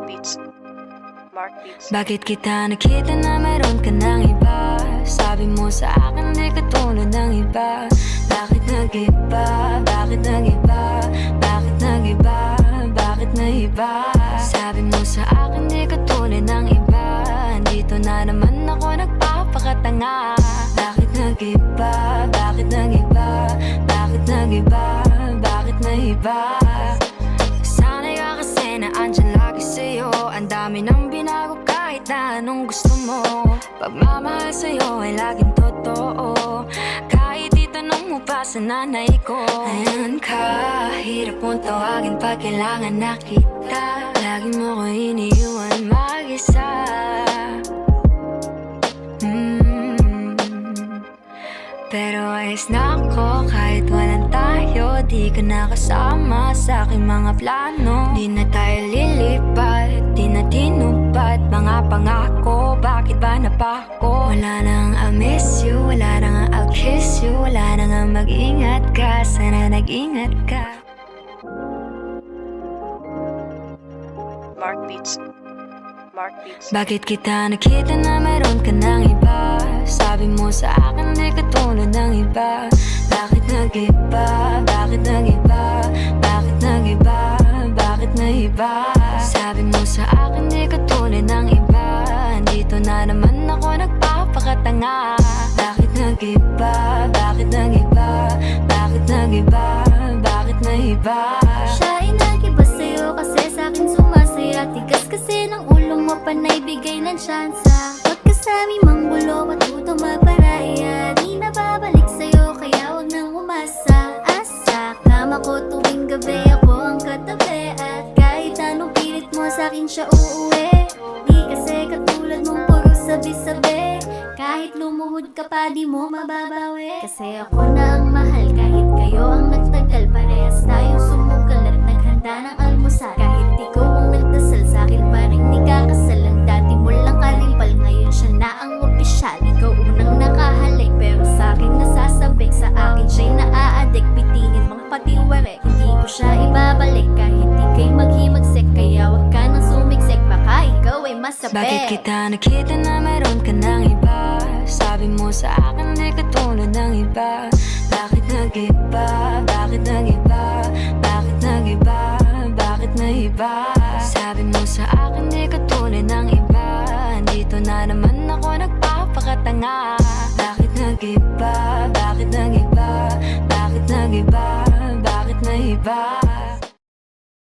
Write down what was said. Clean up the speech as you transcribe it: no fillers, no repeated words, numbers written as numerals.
Beats. Mark Beats. Bakit kita nakita na meron ka ng iba? Sabi mo sa akin di ka tulad ng iba. Bakit nag-iba? Bakit nag-iba? Bakit nag-iba? Bakit nag-iba? Sabi mo sa akin di ka tulad ng iba. Dito na naman ako nagpapakatanga. Bakit nag-iba? Bakit nag-iba? Bakit nag-iba? Bakit nag-iba? Sanay ka kasi na andyan lagi sa'yo. Ang dami nang binago kahit na anong gusto mo. Pagmamahal sa'yo ay laging totoo. Kahit itanong mo pa sa nanay ko. Ayan ka, hirap mong tawagin pag kailangan na kita. Lagi mo ko iniiwan mag-isa. Pero ayos na ako kahit walang tayo. Di ka nakasama sa aking mga plano. Di na tayo lilipat, di na tinupad mga pangako. Bakit ba napako? Wala nang I'll miss you, wala nang I'll kiss you. Wala nang mag-ingat ka, sana nag-ingat ka. Mark Beats. Mark Beats. Bakit kita nakita na meron ka ng iba? Sabi mo sa akin di ka tulad ng iba. Bakit nag-iba? Bakit nag-iba? Bakit nag-iba? Bakit nag-iba? Sabi mo sa akin di ka tulad ng iba. Dito na naman ako nagpapakatanga. Bakit nag-iba? Bakit nag-iba? Bakit nag-iba? Bakit nag-iba? Siya ay nag-iba sa'yo kasi sa'kin sumasaya. Tigas kasi ng ulo mo panay bigay ng tsansa. Huwag ka sa'ming manggulo at tuto maparaya. Di na babalik sa'yo kaya huwag nang umasa. Asa kama ko tuwing gabi ako ang katabi. At kahit anong pilit mo sa'kin siya uuwi. Di kasi katulad mong puro sabi-sabi. Kahit lumuhod ka pa di mo mababawi. Kasi ako na ang mahal kahit kayo ang nagtagal. Parehas tayong sumugal at naghanda ng almusal. Kahit ikaw ang nagdasal sa'kin parang di kakasal. Ang dati mo lang kalimpal, ngayon siya na ang opisyal. Ikaw unang nakahalik pero sa'kin nasasabik. Sa akin siya'y naaadik, pitingin mang patiwari. Hindi ko siya ibabalik kahit ika'y maghimagsik. Kaya wag ka nang sumiksik, baka ikaw ay masabi. Bakit kita nakita na meron ka ng iba? Sabi mo sa akin di ka tulad ng iba. Bakit nag-iba? Bakit nag-iba? Bakit nag-iba? Bakit nag-iba? Sabi mo sa akin di ka tulad ng iba. Dito na naman ako nagpapakatanga. Bakit nag-iba? Bakit nag-iba? Bakit nag-iba?